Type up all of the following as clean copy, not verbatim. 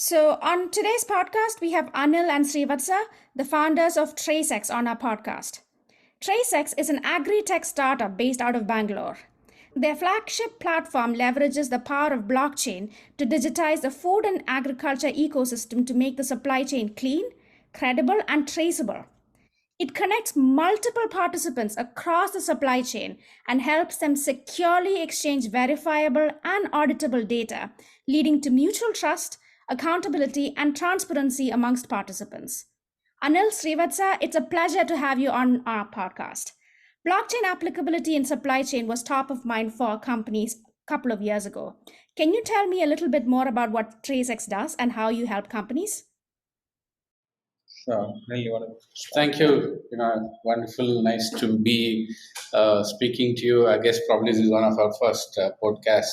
So, on today's podcast, we have Anil and Srivatsa, the founders of TraceX, on our podcast. TraceX is an agri-tech startup based out of Bangalore. Their flagship platform leverages the power of blockchain to digitize the food and agriculture ecosystem to make the supply chain clean, credible, and traceable. It connects multiple participants across the supply chain and helps them securely exchange verifiable and auditable data, leading to mutual trust, accountability, and transparency amongst participants. Anil, Srivatsa, it's a pleasure to have you on our podcast. Blockchain applicability in supply chain was top of mind for companies a couple of years ago. Can you tell me a little bit more about what TraceX does and how you help companies? Sure. Anil, you want to Thank you. Wonderful, nice to be speaking to you. I guess probably this is one of our first podcasts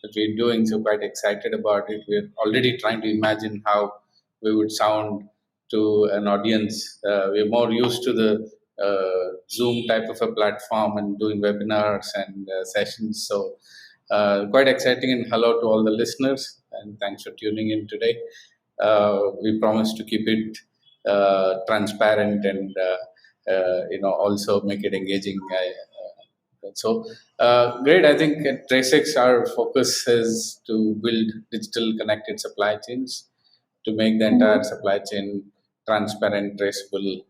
that we're doing, so quite excited about it. We're already trying to imagine how we would sound to an audience. We're more used to the Zoom type of a platform and doing webinars and sessions. So quite exciting, and hello to all the listeners, and thanks for tuning in today. We promise to keep it transparent and also make it engaging. Great. I think at TraceX our focus is to build digital connected supply chains to make the entire supply chain transparent, traceable,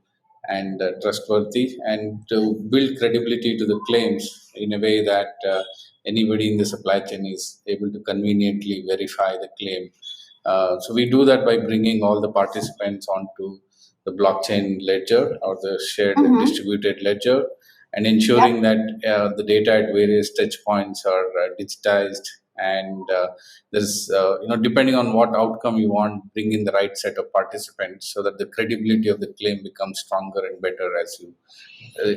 and trustworthy, and to build credibility to the claims in a way that anybody in the supply chain is able to conveniently verify the claim. So we do that by bringing all the participants onto the blockchain ledger or the shared distributed ledger, and ensuring that the data at various touch points are digitized, and there's depending on what outcome you want, bring in the right set of participants so that the credibility of the claim becomes stronger and better as you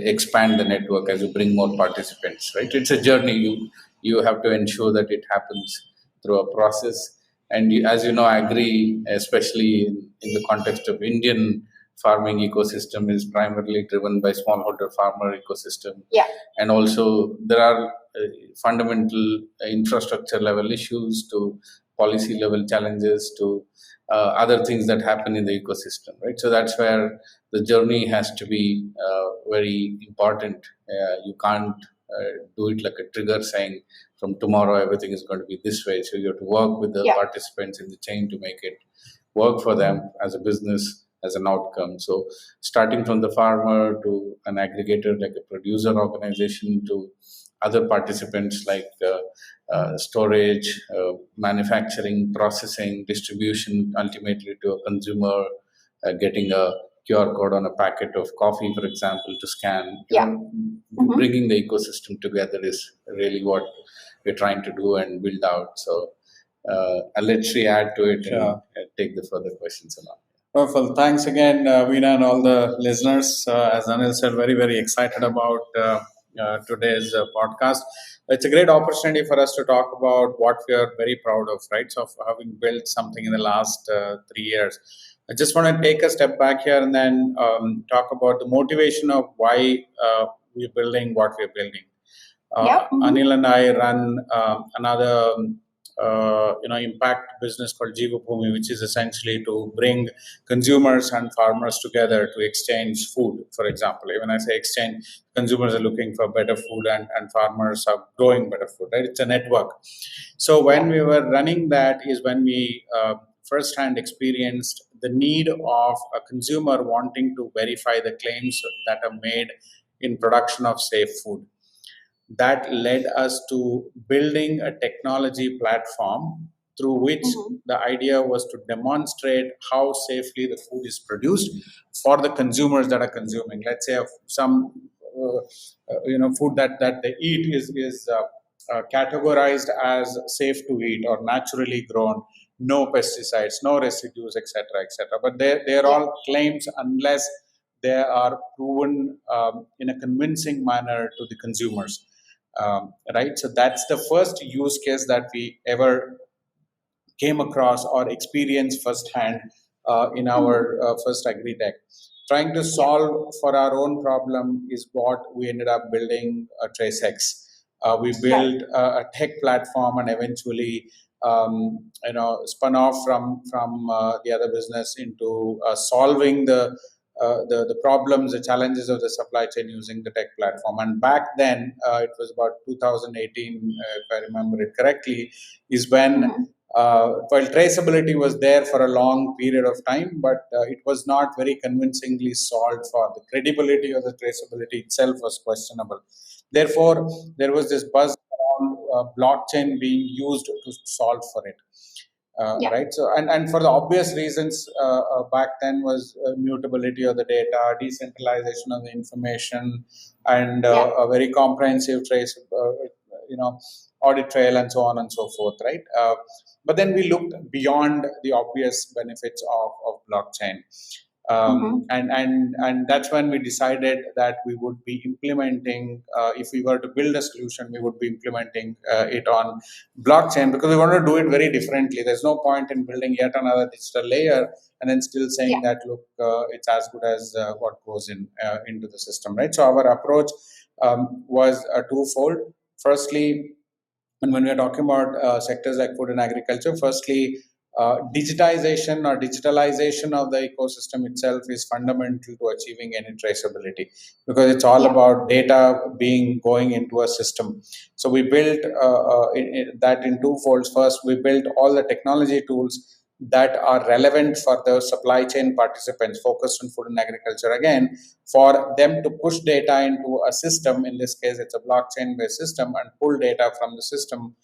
expand the network, as you bring more participants. Right, it's a journey. You have to ensure that it happens through a process. And as you know, agri, especially in the context of Indian farming ecosystem, is primarily driven by smallholder farmer ecosystem. Yeah. And also there are fundamental infrastructure level issues to policy level challenges to other things that happen in the ecosystem, right? So that's where the journey has to be very important. You can't do it like a trigger saying from tomorrow everything is going to be this way. So you have to work with the participants in the chain to make it work for them as a business, as an outcome. So starting from the farmer to an aggregator like a producer organization to other participants like storage, manufacturing, processing, distribution, ultimately to a consumer getting a QR code on a packet of coffee, for example, to scan. Bringing the ecosystem together is really what we're trying to do and build out. So I'll let Sri add to it and take the further questions along. Wonderful. Thanks again, Veena, and all the listeners. As Anil said, very, very excited about today's podcast. It's a great opportunity for us to talk about what we are very proud of, right? So, of having built something in the last 3 years. I just want to take a step back here and then talk about the motivation of why we're building what we're building. Anil and I run another impact business called Jiva Bhumi, which is essentially to bring consumers and farmers together to exchange food. For example, when I say exchange, consumers are looking for better food and farmers are growing better food, right? It's a network. So when we were running that is when we firsthand experienced the need of a consumer wanting to verify the claims that are made in production of safe food. That led us to building a technology platform through which the idea was to demonstrate how safely the food is produced for the consumers that are consuming. Let's say some food that they eat is categorized as safe to eat or naturally grown, no pesticides, no residues, etc., etc. But they're all claims unless they are proven in a convincing manner to the consumers. Right, so that's the first use case that we ever came across or experienced firsthand in our first AgriTech. Trying to solve for our own problem is what we ended up building TraceX. We built a tech platform and eventually spun off from the other business into solving the problems, the challenges of the supply chain using the tech platform. And back then, it was about 2018, if I remember it correctly, is when while traceability was there for a long period of time, but it was not very convincingly solved for. The credibility of the traceability itself was questionable. Therefore, there was this buzz around blockchain being used to solve for it. Right. So, and for the obvious reasons, back then was mutability of the data, decentralization of the information, and a very comprehensive trace, audit trail, and so on and so forth. Right. But then we looked beyond the obvious benefits of blockchain. And that's when we decided that we would be implementing, if we were to build a solution, we would be implementing it on blockchain, because we want to do it very differently. There's no point in building yet another digital layer and then still saying that, look, it's as good as what goes into the system, right? So our approach was twofold. Firstly, and when we are talking about sectors like food and agriculture, firstly, digitization or digitalization of the ecosystem itself is fundamental to achieving any traceability, because it's all about data going into a system. So we built that in two folds. First, we built all the technology tools that are relevant for the supply chain participants focused on food and agriculture, again, for them to push data into a system. In this case, it's a blockchain based system, and pull data from the system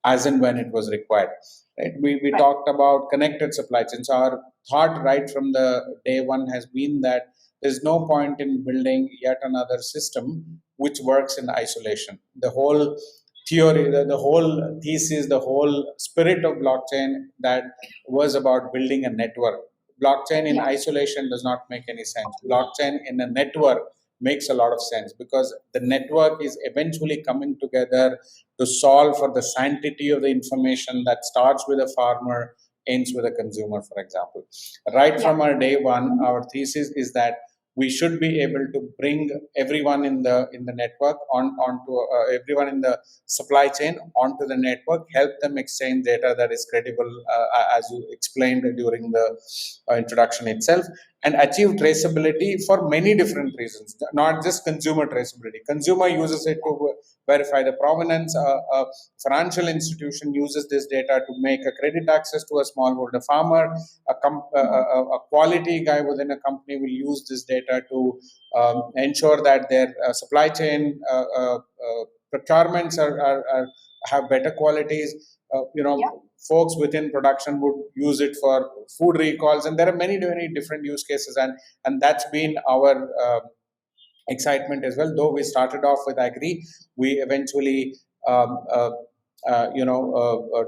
as and when it was required. Right? We talked about connected supply chains. So our thought right from the day one has been that there's no point in building yet another system which works in isolation. The whole theory, the whole thesis, the whole spirit of blockchain that was about building a network. Blockchain in isolation does not make any sense. Blockchain in a network makes a lot of sense, because the network is eventually coming together to solve for the sanctity of the information that starts with a farmer, ends with a consumer, for example. Right from our day one, our thesis is that we should be able to bring everyone in the network onto everyone in the supply chain onto the network, help them exchange data that is credible, as you explained during the introduction itself, and achieve traceability for many different reasons, not just consumer traceability. Consumer uses it to verify the provenance. A financial institution uses this data to make a credit access to a smallholder farmer. A quality guy within a company will use this data to ensure that their supply chain procurements have better qualities. Folks within production would use it for food recalls, and there are many different use cases, and that's been our excitement as well. Though we started off with agri, we eventually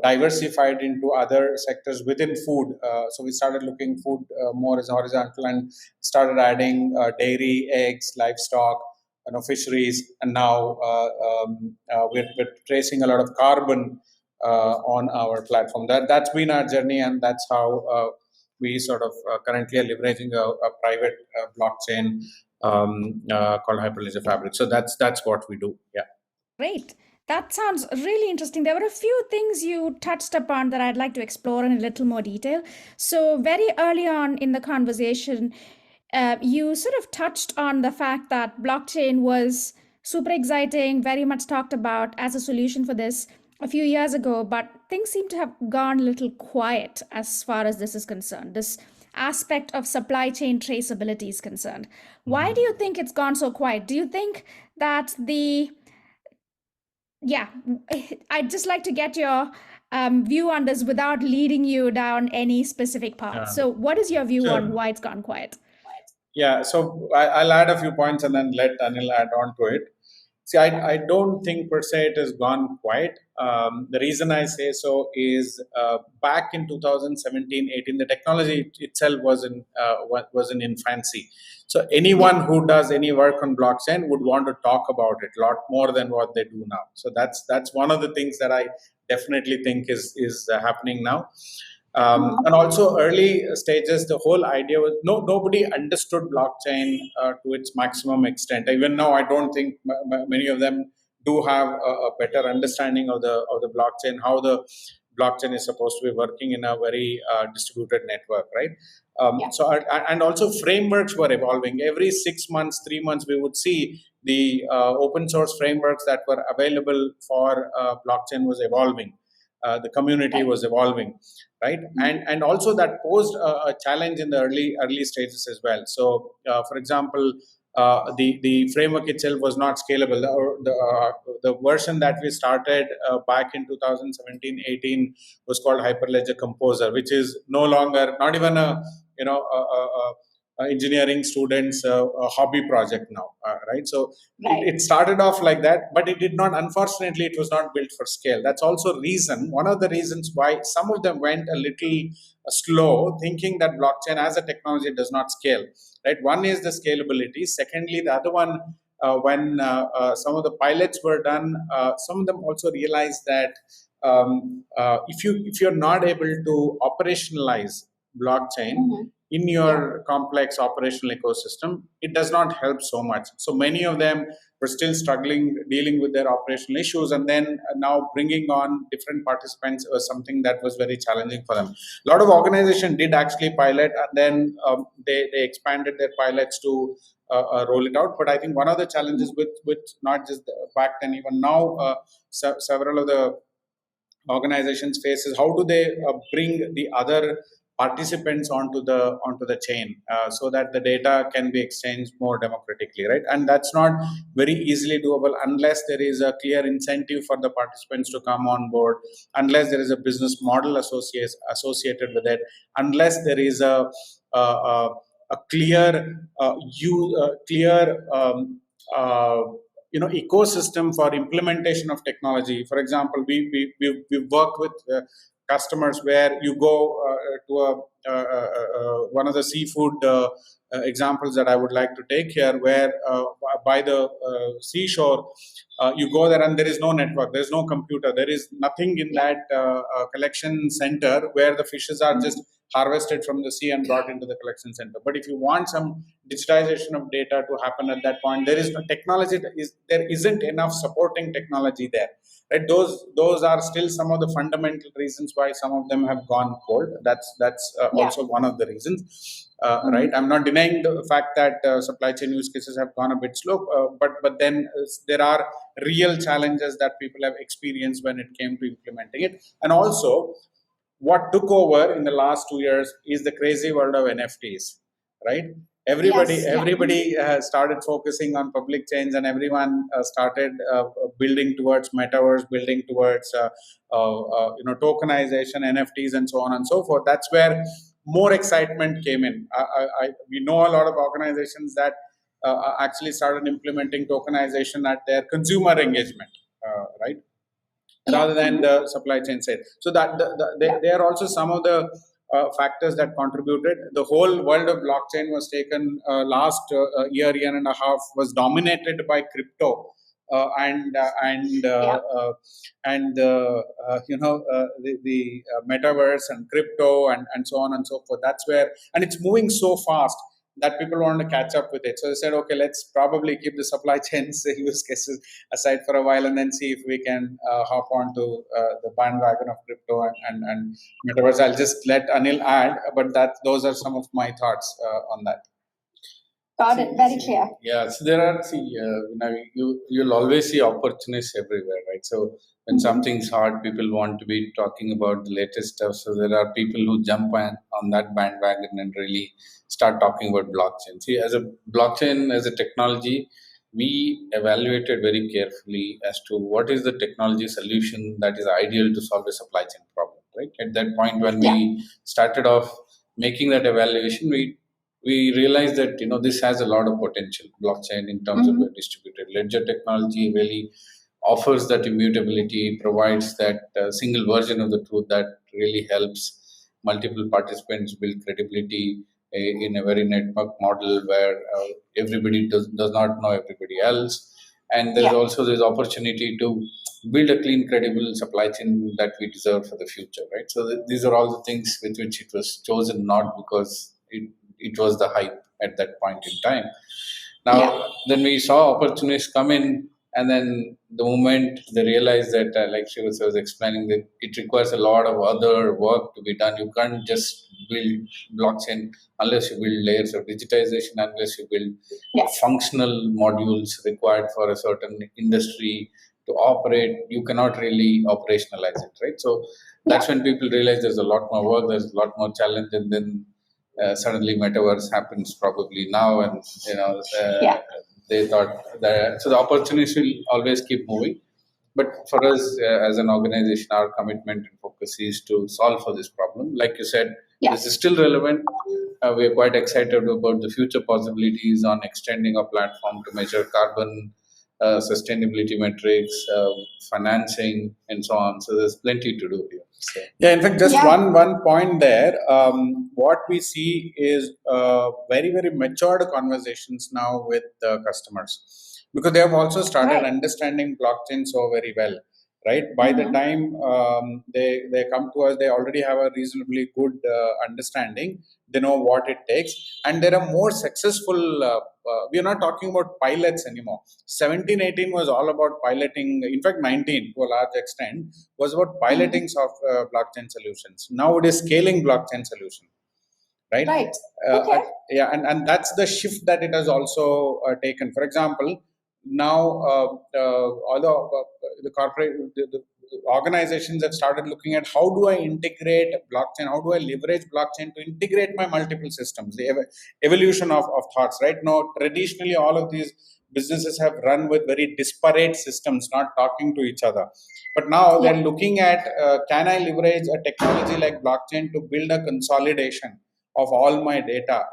diversified into other sectors within food. So we started looking food more as horizontal, and started adding dairy, eggs, livestock, fisheries, and now we're tracing a lot of carbon on our platform. That's been our journey, and that's how we sort of currently are leveraging a private blockchain called Hyperledger Fabric. So that's what we do. Yeah. Great. That sounds really interesting. There were a few things you touched upon that I'd like to explore in a little more detail. So very early on in the conversation, you sort of touched on the fact that blockchain was super exciting, very much talked about as a solution for this a few years ago, but things seem to have gone a little quiet as far as this is concerned. This aspect of supply chain traceability is concerned. Why do you think it's gone so quiet? Do you think that I'd just like to get your view on this without leading you down any specific path. So what is your view on why it's gone quiet? Yeah, so I'll add a few points and then let Anil add on to it. See, I don't think per se it has gone quiet. The reason I say so is back in 2017-18, the technology itself was in infancy. So anyone who does any work on blockchain would want to talk about it a lot more than what they do now. So that's one of the things that I definitely think is happening now. And also early stages, the whole idea was nobody understood blockchain to its maximum extent. Even now, I don't think many of them do have a better understanding of the blockchain, how the blockchain is supposed to be working in a very distributed network, right? Yeah. So and also frameworks were evolving. Every 6 months, 3 months, we would see the open source frameworks that were available for blockchain was evolving. The community was evolving, right? And also that posed a challenge in the early stages as well. So, for example, the framework itself was not scalable. The version that we started back in 2017-18 was called Hyperledger Composer, which is no longer, not even a engineering students a hobby project now, right? So it started off like that, but it did not, unfortunately it was not built for scale. That's also one of the reasons why some of them went a little slow, thinking that blockchain as a technology does not scale, right? One is the scalability. Secondly, the other one, when some of the pilots were done, some of them also realized that if you're not able to operationalize blockchain in your complex operational ecosystem, it does not help so much. So many of them were still struggling, dealing with their operational issues, and then now bringing on different participants was something that was very challenging for them. A lot of organizations did actually pilot, and then they expanded their pilots to roll it out. But I think one of the challenges with not just back then, even now, several of the organizations face is how do they bring the other participants onto the chain, so that the data can be exchanged more democratically, right? And that's not very easily doable unless there is a clear incentive for the participants to come on board, unless there is a business model associated with it, unless there is a clear uh, ecosystem for implementation of technology. For example, we've worked with customers where you go to one of the seafood examples that I would like to take here, where by the seashore, you go there and there is no network, there is no computer, there is nothing in that collection center where the fishes are just harvested from the sea and brought into the collection center. But if you want some digitization of data to happen at that point, there is no technology. There isn't enough supporting technology there. Right? Those are still some of the fundamental reasons why some of them have gone cold. That's also one of the reasons. Right? I'm not denying the fact that supply chain use cases have gone a bit slow, but then there are real challenges that people have experienced when it came to implementing it. And also, what took over in the last 2 years is the crazy world of NFTs, right? Everybody started focusing on public chains, and everyone started building towards metaverse, building towards tokenization, NFTs, and so on and so forth. That's where more excitement came in. We know a lot of organizations that actually started implementing tokenization at their consumer engagement, right? Rather than the supply chain side. So that they are also some of the factors that contributed. The whole world of blockchain was taken last year and a half was dominated by crypto. The metaverse and crypto and so on and so forth. That's where, and it's moving so fast that people want to catch up with it. So they said, okay, let's probably keep the supply chains use cases aside for a while, and then see if we can hop onto the bandwagon of crypto and metaverse. I'll just let Anil add, but those are some of my thoughts on that. Got it. Very clear. Yeah, so there are, you'll always see opportunities everywhere, right? So when something's hard, people want to be talking about the latest stuff. So there are people who jump on that bandwagon and really start talking about blockchain. See, as a blockchain, as a technology, we evaluated very carefully as to what is the technology solution that is ideal to solve a supply chain problem, right? At that point, when we started off making that evaluation, we realized that this has a lot of potential. Blockchain, in terms of a distributed ledger technology, really offers that immutability, provides that single version of the truth that really helps multiple participants build credibility in a very network model where everybody does not know everybody else. And there's also this opportunity to build a clean, credible supply chain that we deserve for the future, right? So these are all the things with which it was chosen, not because it was the hype at that point in time. Now, then we saw opportunities come in And then the moment they realize that, like Srivatsa was explaining, that it requires a lot of other work to be done. You can't just build blockchain unless you build layers of digitization, unless you build functional modules required for a certain industry to operate. You cannot really operationalize it, right? So that's when people realize there's a lot more work, there's a lot more challenge, and then suddenly metaverse happens probably now, and they thought that, so the opportunities will always keep moving. But for us as an organization, our commitment and focus is to solve for this problem. Like you said, this is still relevant. We are quite excited about the future possibilities on extending our platform to measure carbon, sustainability metrics, financing, and so on. So there's plenty to do here. So, Yeah, in fact, just one point there. What we see is very matured conversations now with customers, because they have also started understanding blockchain so very well. Right, by the time they come to us, they already have a reasonably good understanding. They know what it takes, and there are more successful. We are not talking about pilots anymore. 17, 18 was all about piloting. In fact, 19 to a large extent was about piloting blockchain solutions. Now it is scaling blockchain solution, right? Yeah, and that's the shift that it has also taken. For example, now although the corporate the organizations have started looking at how do I integrate blockchain, how do I leverage blockchain to integrate my multiple systems, the evolution of thoughts, right? Now, traditionally, all of these businesses have run with very disparate systems, not talking to each other. But now they're looking at can I leverage a technology like blockchain to build a consolidation of all my data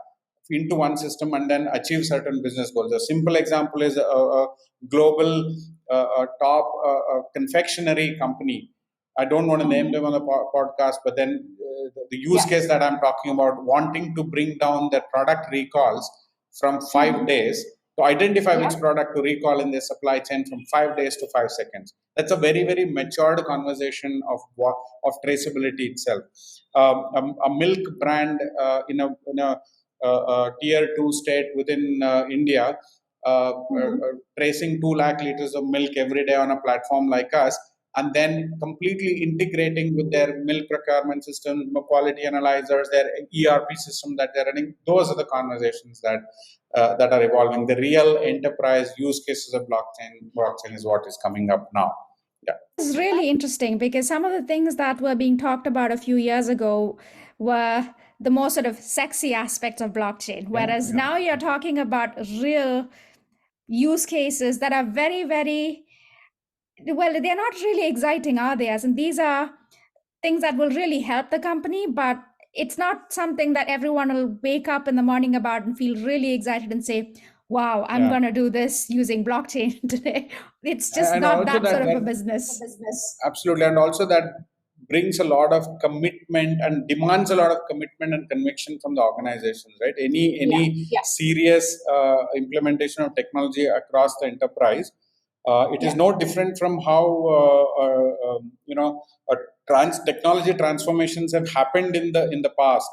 into one system and then achieve certain business goals. A simple example is a global top confectionery company. I don't want to name them on the podcast, but then the use case that I'm talking about, wanting to bring down their product recalls from 5 days to identify which product to recall in their supply chain from 5 days to 5 seconds. That's a very matured conversation of traceability itself. A milk brand in a tier 2 state within India, tracing 2 lakh liters of milk every day on a platform like us, and then completely integrating with their milk procurement system, quality analyzers, their ERP system that they're running. Those are the conversations that are evolving. The real enterprise use cases of blockchain is what is coming up now. Yeah, It's really interesting because some of the things that were being talked about a few years ago were the more sort of sexy aspects of blockchain, whereas now you're talking about real use cases that are very well, they're not really exciting, are they? As in, these are things that will really help the company, but it's not something that everyone will wake up in the morning about and feel really excited and say, wow, I'm going to do this using blockchain today. It's just and not also that sort of a business. Absolutely, and also that brings a lot of commitment and demands a lot of commitment and conviction from the organizations, right? Any serious implementation of technology across the enterprise, it is no different from how technology transformations have happened in the past.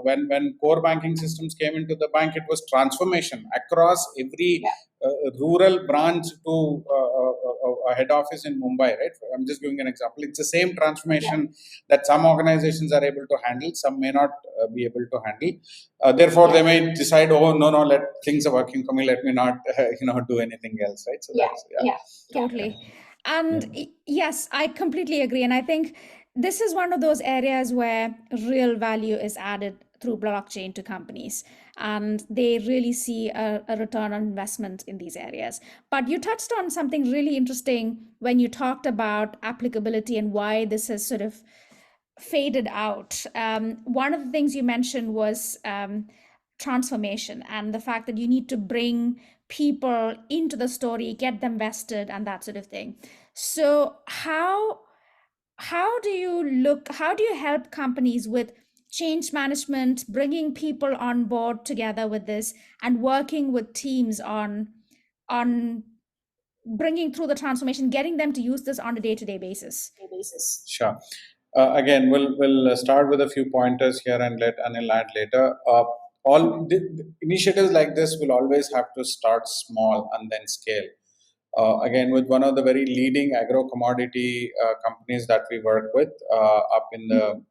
When core banking systems came into the bank, it was transformation across every rural branch to a head office in Mumbai, right? I'm just giving an example. It's the same transformation that some organizations are able to handle, some may not be able to handle. Therefore, they may decide, oh no, things are working for me. Let me not do anything else, right? So totally. And yes, I completely agree. And I think this is one of those areas where real value is added through blockchain to companies, and they really see a return on investment in these areas. But you touched on something really interesting when you talked about applicability and why this has sort of faded out. One of the things you mentioned was transformation and the fact that you need to bring people into the story, get them vested, and that sort of thing. So how do you help companies with change management, bringing people on board together with this, and working with teams on bringing through the transformation, getting them to use this on a day-to-day basis? Sure. Again, we'll start with a few pointers here and let Anil add later. All the initiatives like this will always have to start small and then scale. again with one of the very leading agro commodity companies that we work with up in the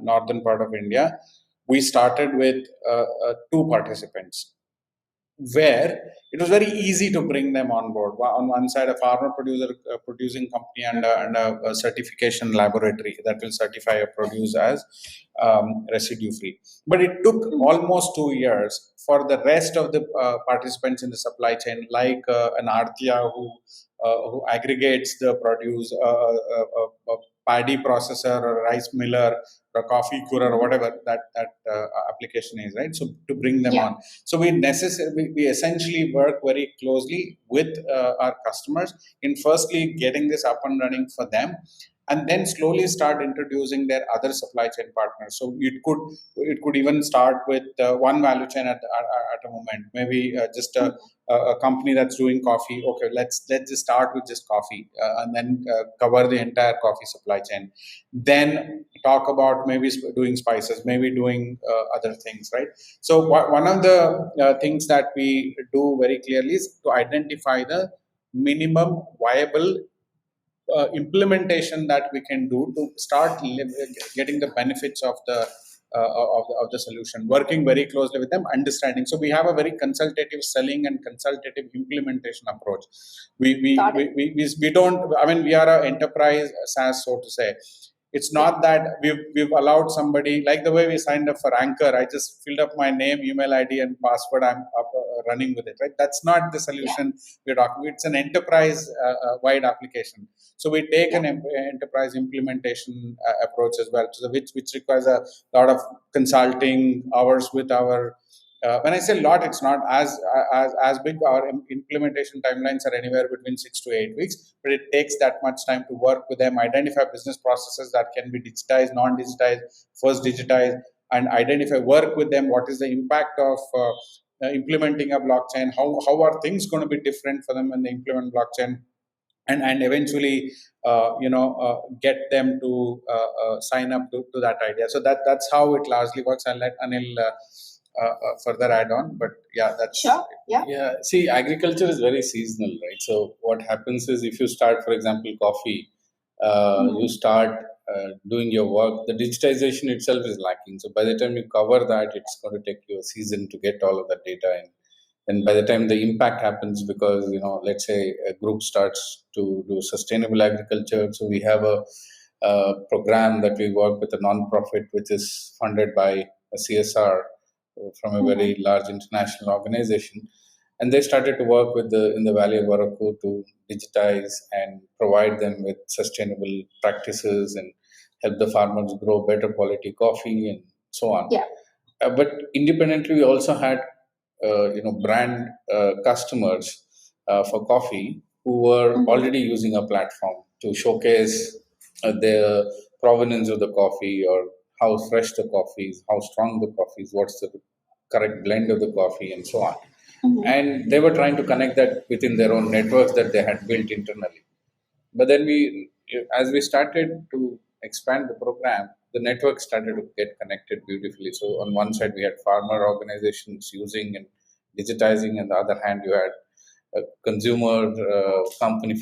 northern part of India. We started with two participants, where it was very easy to bring them on board. On one side, a farmer producer producing company and a certification laboratory that will certify a produce as residue free. But it took almost 2 years for the rest of the participants in the supply chain, like an Artia who aggregates the produce, a paddy processor, or a rice miller, or a coffee cooler, or whatever that application is, right? So to bring them on. So we essentially work very closely with our customers in firstly getting this up and running for them, and then slowly start introducing their other supply chain partners. So it could even start with one value chain at a moment. Maybe just a company that's doing coffee. Okay, let's just start with just coffee, and then cover the entire coffee supply chain. Then talk about maybe doing spices, maybe doing other things, right? So one of the things that we do very clearly is to identify the minimum viable implementation that we can do to start getting the benefits of the solution. Working very closely with them, understanding. So we have a very consultative selling and consultative implementation approach. We don't. I mean, we are an enterprise SaaS, so to say. It's not that we've allowed somebody, like the way we signed up for Anchor. I just filled up my name, email ID, and password. I'm up, running with it, right? That's not the solution we're talking. It's an enterprise wide application. So we take an enterprise implementation approach as well, so which requires a lot of consulting hours with our. When I say lot, it's not as big. Our implementation timelines are anywhere between 6 to 8 weeks, but it takes that much time to work with them, identify business processes that can be digitized, non-digitized, first digitize, and identify, work with them. What is the impact of implementing a blockchain? How are things going to be different for them when they implement blockchain? And eventually, get them to sign up to that idea. So that's how it largely works. I'll let Anil further add on, but yeah, that's Sure. Yeah. Yeah, see, agriculture is very seasonal, right? So what happens is if you start, for example, coffee, you start doing your work, the digitization itself is lacking. So by the time you cover that, it's going to take you a season to get all of that data in. And by the time the impact happens, because, let's say a group starts to do sustainable agriculture. So we have a program that we work with a non-profit, which is funded by a CSR from a very large international organization, and they started to work with in the Valley of Varaku to digitize and provide them with sustainable practices and help the farmers grow better quality coffee and so on. Yeah. But independently, we also had brand customers for coffee who were already using a platform to showcase the provenance of the coffee, or how fresh the coffee is, how strong the coffee is, what's the correct blend of the coffee, and so on. And they were trying to connect that within their own networks that they had built internally. But then as we started to expand the program, the network started to get connected beautifully. So on one side, we had farmer organizations using and digitizing, and the other hand, you had consumer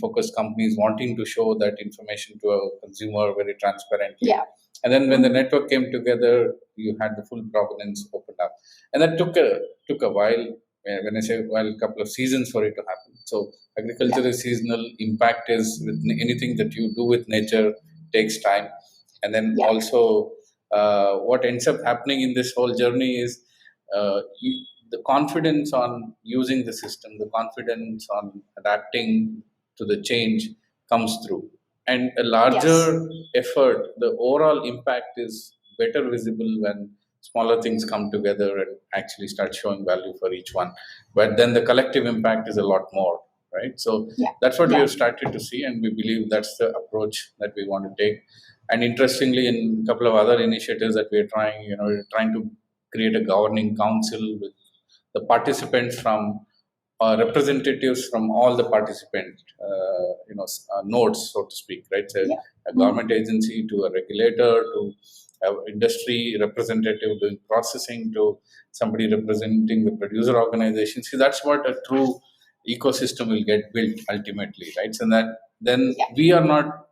focused companies wanting to show that information to a consumer very transparently. Yeah. And then when the network came together, you had the full provenance opened up, and that took a while. When I say while, a couple of seasons for it to happen. So agriculture is seasonal. Impact is with anything that you do with nature takes time, and then also what ends up happening in this whole journey is the confidence on using the system, the confidence on adapting to the change comes through, and a larger effort. The overall impact is better visible when smaller things come together and actually start showing value for each one. But then the collective impact is a lot more, right? So that's what we have started to see, and we believe that's the approach that we want to take. And interestingly, in a couple of other initiatives that we're trying, we're trying to create a governing council with the participants from representatives from all the participant nodes, so to speak, right? So a government agency to a regulator to industry representative doing processing to somebody representing the producer organization. See, that's what a true ecosystem will get built ultimately, right? So that then we are not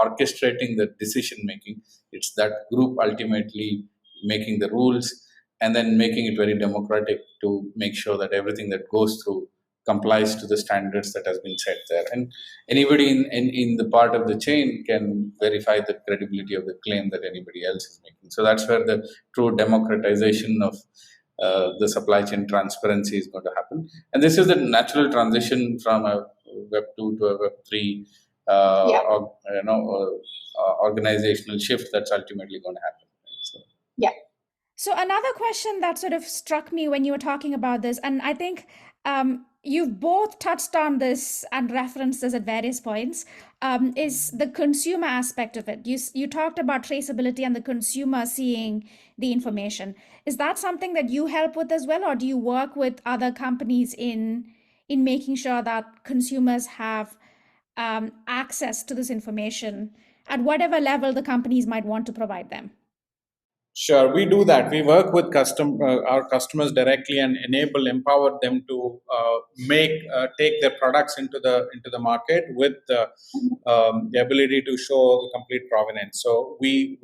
orchestrating the decision making. It's that group ultimately making the rules and then making it very democratic to make sure that everything that goes through complies to the standards that has been set there. And anybody in the part of the chain can verify the credibility of the claim that anybody else is making. So that's where the true democratization of the supply chain transparency is going to happen. And this is the natural transition from a Web 2 to a Web 3 organizational shift that's ultimately going to happen. So, So another question that sort of struck me when you were talking about this, and I think you've both touched on this and referenced this at various points, is the consumer aspect of it. You talked about traceability and the consumer seeing the information. Is that something that you help with as well, or do you work with other companies in making sure that consumers have access to this information at whatever level the companies might want to provide them? Sure, we do that. We work with our customers directly and empower them to take their products into the market with the ability to show the complete provenance. So we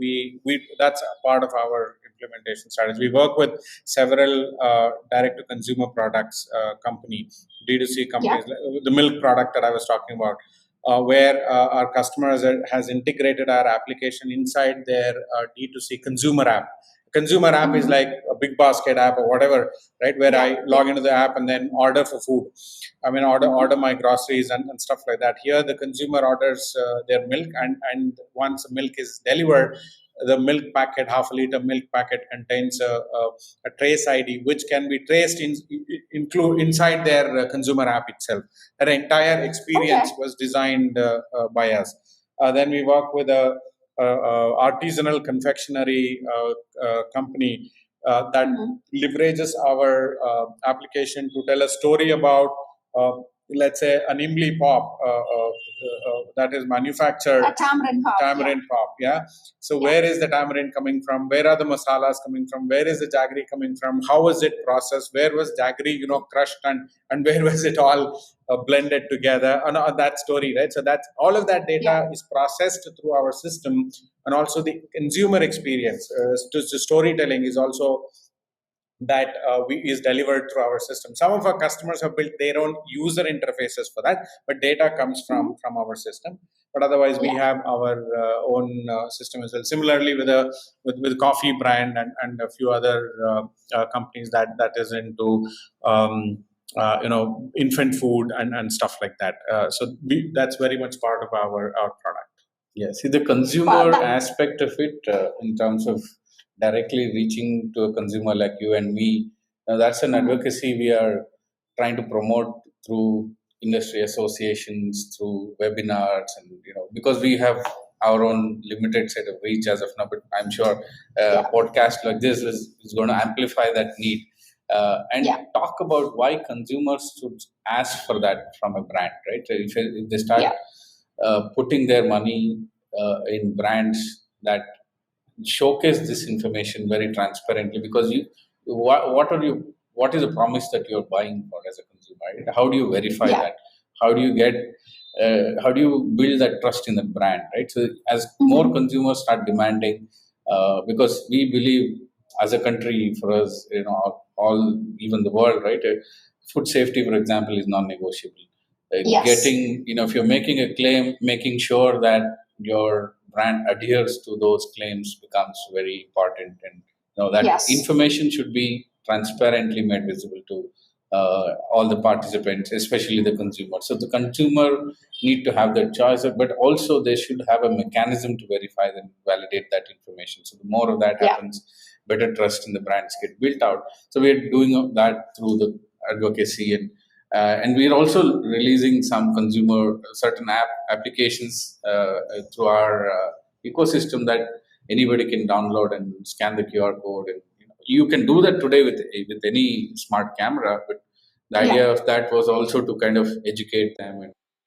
that's a part of our implementation strategy. We work with several direct to consumer products company, D2C companies, the milk product that I was talking about. Where our customers has integrated our application inside their D2C consumer app. Consumer app is like a big basket app or whatever, right? Where I log into the app and then order for food. I mean, order my groceries and stuff like that. Here, the consumer orders their milk, and once the milk is delivered, the milk packet, half a liter milk packet, contains a trace ID, which can be traced include inside their consumer app itself. That entire experience was designed by us. Then we work with a artisanal confectionery company that leverages our application to tell a story about, let's say, an imli pop that is manufactured. A tamarind pop. Tamarind pop, yeah. So where is the tamarind coming from? Where are the masalas coming from? Where is the jaggery coming from? How was it processed? Where was jaggery, crushed and where was it all blended together? And that story, right? So that's all of that data is processed through our system, and also the consumer experience. The storytelling is also that is delivered through our system. Some of our customers have built their own user interfaces for that, but data comes from our system. But otherwise, we have our own system as well. Similarly, with coffee brand and a few other companies that is into infant food and stuff like that. So that's very much part of our product. Yeah, see the consumer aspect of it in terms of directly reaching to a consumer like you and me. Now that's an advocacy we are trying to promote through industry associations, through webinars, and because we have our own limited set of reach as of now. But I'm sure a podcast like this is going to amplify that need and talk about why consumers should ask for that from a brand, right? If they start putting their money in brands that showcase this information very transparently, because what is the promise that you're buying for as a consumer, right? How do you verify that? How do you build that trust in the brand, right? So as more consumers start demanding, because we believe as a country, for us, all even the world, right? Food safety, for example, is non-negotiable. Getting, if you're making a claim, making sure that your brand adheres to those claims becomes very important, and that information should be transparently made visible to all the participants, especially the consumer. So the consumer need to have their choice, but also they should have a mechanism to verify and validate that information. So the more of that happens, better trust in the brands get built out. So we're doing that through the advocacy, and we're also releasing some certain applications through our ecosystem that anybody can download and scan the QR code. And you can do that today with any smart camera, but the idea of that was also to kind of educate them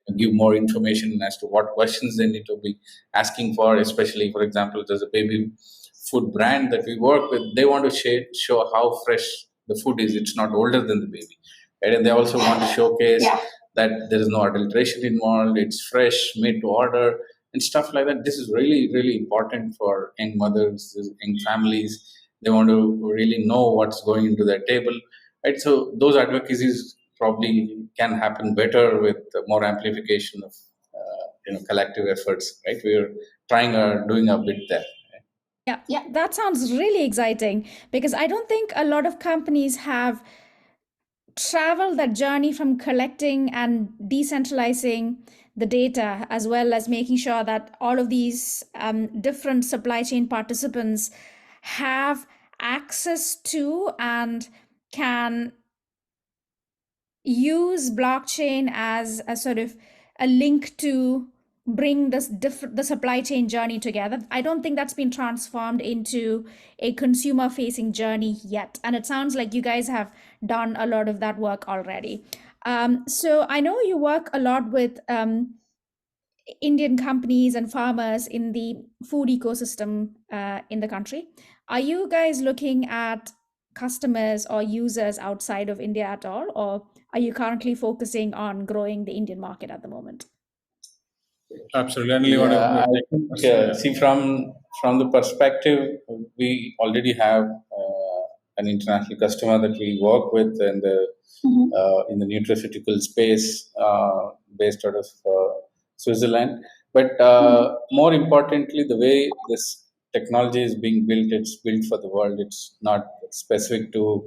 and give more information as to what questions they need to be asking for. Especially, for example, there's a baby food brand that we work with. They want to show how fresh the food is. It's not older than the baby. right? And they also want to showcase that there is no adulteration involved, it's fresh, made to order, and stuff like that. This is really, really important for young mothers, young families. They want to really know what's going into their table, right? So those advocacies probably can happen better with more amplification of collective efforts, right? We're doing a bit there. Yeah, that sounds really exciting because I don't think a lot of companies have traveled that journey from collecting and decentralizing the data, as well as making sure that all of these different supply chain participants have access to and can use blockchain as a sort of a link to bring the supply chain journey together. I don't think that's been transformed into a consumer facing journey yet, and it sounds like you guys have done a lot of that work already. So I know you work a lot with Indian companies and farmers in the food ecosystem in the country. Are you guys looking at customers or users outside of India at all, or are you currently focusing on growing the Indian market at the moment? Absolutely. Anil, you want to Yeah, I take think this? Yeah. see from the perspective, we already have an international customer that we work with in the nutraceutical space, based out of Switzerland. But more importantly, the way this technology is being built, it's built for the world. It's not specific to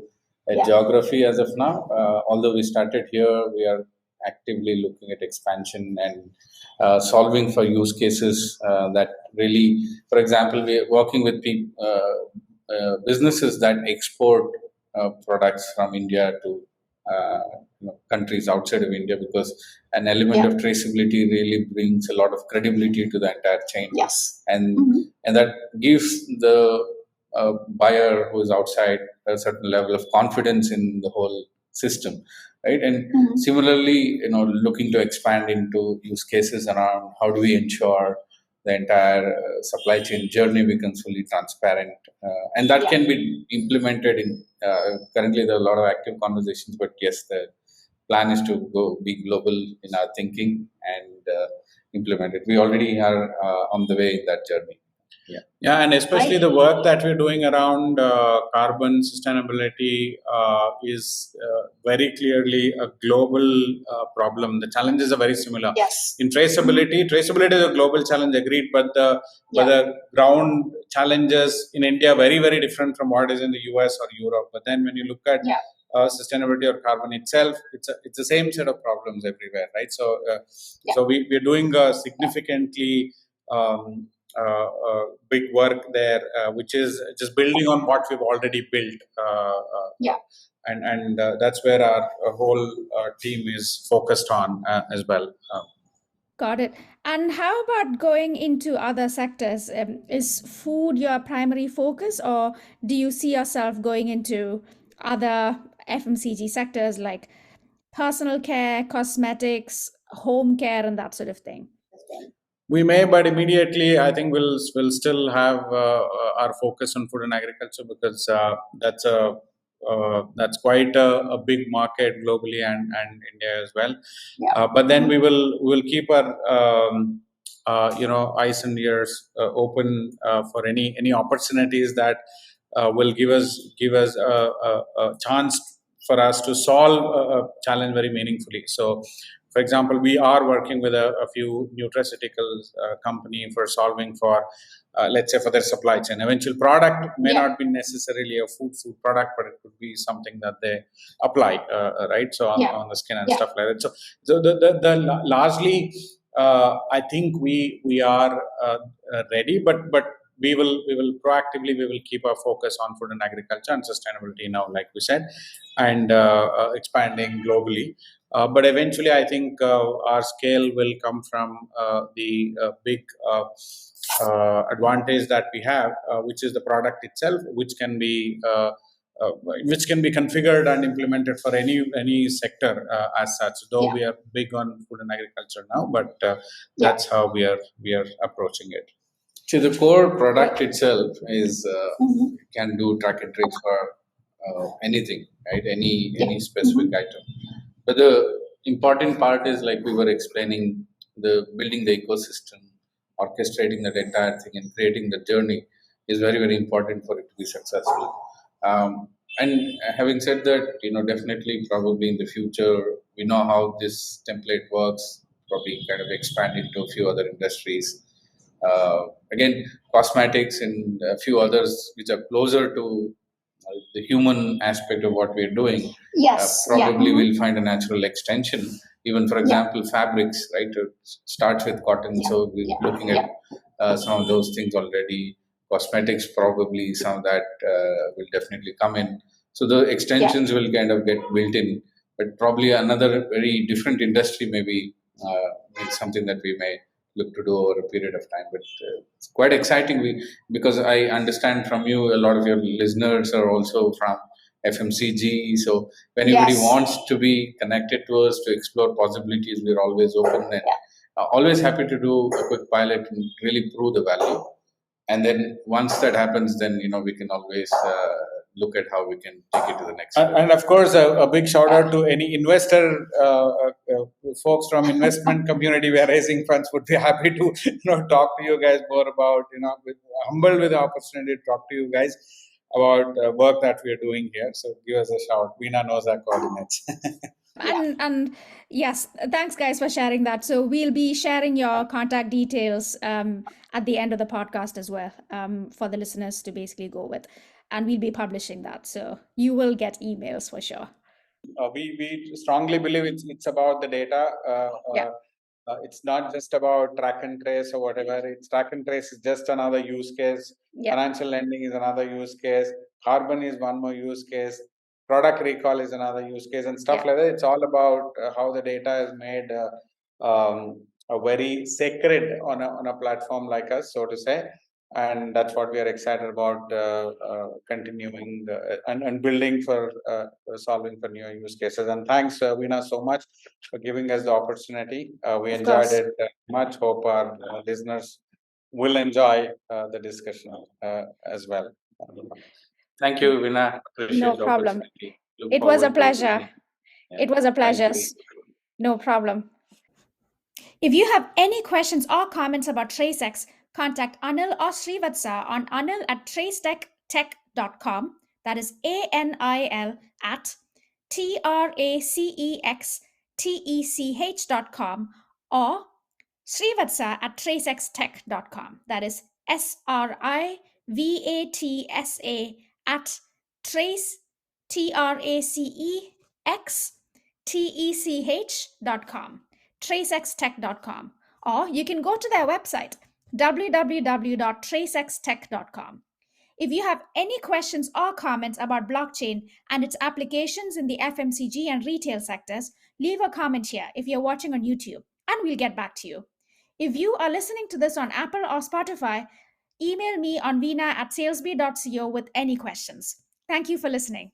a geography as of now. Although we started here, we are actively looking at expansion and solving for use cases that really, for example, we are working with businesses that export products from India to countries outside of India, because an element of traceability really brings a lot of credibility to the entire chain. And and that gives the buyer who is outside a certain level of confidence in the whole system, right? And similarly, looking to expand into use cases around how do we ensure the entire supply chain journey becomes fully transparent, and that can be implemented in. Currently, there are a lot of active conversations, but yes, the plan is to be global in our thinking and implement it. We already are on the way in that journey. Yeah, and especially the work that we're doing around carbon sustainability is very clearly a global problem. The challenges are very similar. In traceability is a global challenge, agreed, but the ground challenges in India are very, very different from what is in the US or Europe. But then when you look at sustainability or carbon itself, it's the same set of problems everywhere, right? So we're doing significantly big work there, which is just building on what we've already built. And that's where our whole team is focused on as well. Got it. And how about going into other sectors? Is food your primary focus, or do you see yourself going into other FMCG sectors like personal care, cosmetics, home care, and that sort of thing? We may, but immediately I think we'll still have our focus on food and agriculture, because that's quite a big market globally and India as well. But then we will keep our eyes and ears open for any opportunities that will give us a chance for us to solve a challenge very meaningfully. So, for example, we are working with a few nutraceutical company for solving for, let's say, for their supply chain. Eventual product may not be necessarily a food product, but it could be something that they apply, right? So on the skin and stuff like that. So the largely, I think we are ready, but we will proactively keep our focus on food and agriculture and sustainability now, like we said, and expanding globally. But eventually, I think our scale will come from the big advantage that we have, which is the product itself, which can be configured and implemented for any sector as such. Though we are big on food and agriculture now, but that's how we are approaching it. So the core product itself is can do track and trace for anything, right? Any specific item. But the important part is, like we were explaining, the building the ecosystem, orchestrating that entire thing, and creating the journey is very, very important for it to be successful. And having said that, definitely, probably in the future, we know how this template works. Probably kind of expand into a few other industries. Again, cosmetics and a few others which are closer to the human aspect of what we're doing. Yes. Probably we'll find a natural extension. Even, for example, fabrics, right? It starts with cotton, so we're looking at some of those things already. Cosmetics, probably some of that will definitely come in. So the extensions will kind of get built in, but probably another very different industry maybe is something that we may look to do over a period of time. But it's quite exciting. Because I understand from you, a lot of your listeners are also from FMCG. So if anybody wants to be connected to us to explore possibilities, we're always open and always happy to do a quick pilot and really prove the value. And then once that happens, then we can always look at how we can take it to the next level. And of course, a big shout out to any investor folks from investment community. We are raising funds. Would be happy to talk to you guys more about humbled with the opportunity to talk to you guys about work that we are doing here. So give us a shout. Veena knows our coordinates. And yes, thanks guys for sharing that. So we'll be sharing your contact details at the end of the podcast as well, for the listeners to basically go with, and we'll be publishing that. So you will get emails for sure. We strongly believe it's about the data. It's not just about track and trace or whatever. It's track and trace is just another use case. Financial lending is another use case. Carbon is one more use case. Product recall is another use case, and stuff like that. It's all about how the data is made a very sacred on a platform like us, so to say. And that's what we are excited about continuing and building for solving for new use cases. And thanks, Veena, so much for giving us the opportunity. We enjoyed it much. Hope our listeners will enjoy the discussion as well. Thank you, Veena. Appreciate No the problem. opportunity. It was a pleasure. It was a pleasure. No problem. If you have any questions or comments about TraceX, contact Anil or Srivatsa on anil@tracetech.com. That is ANIL at TRACEXTECH.com, or Srivatsa@tracextech.com. That is SRIVATSA at TRACEXTECH.com. TraceXTech.com, or you can go to their website www.tracextech.com. If you have any questions or comments about blockchain and its applications in the FMCG and retail sectors, leave a comment here if you're watching on YouTube, and we'll get back to you. If you are listening to this on Apple or Spotify, email me on veena@salesby.co with any questions. Thank you for listening.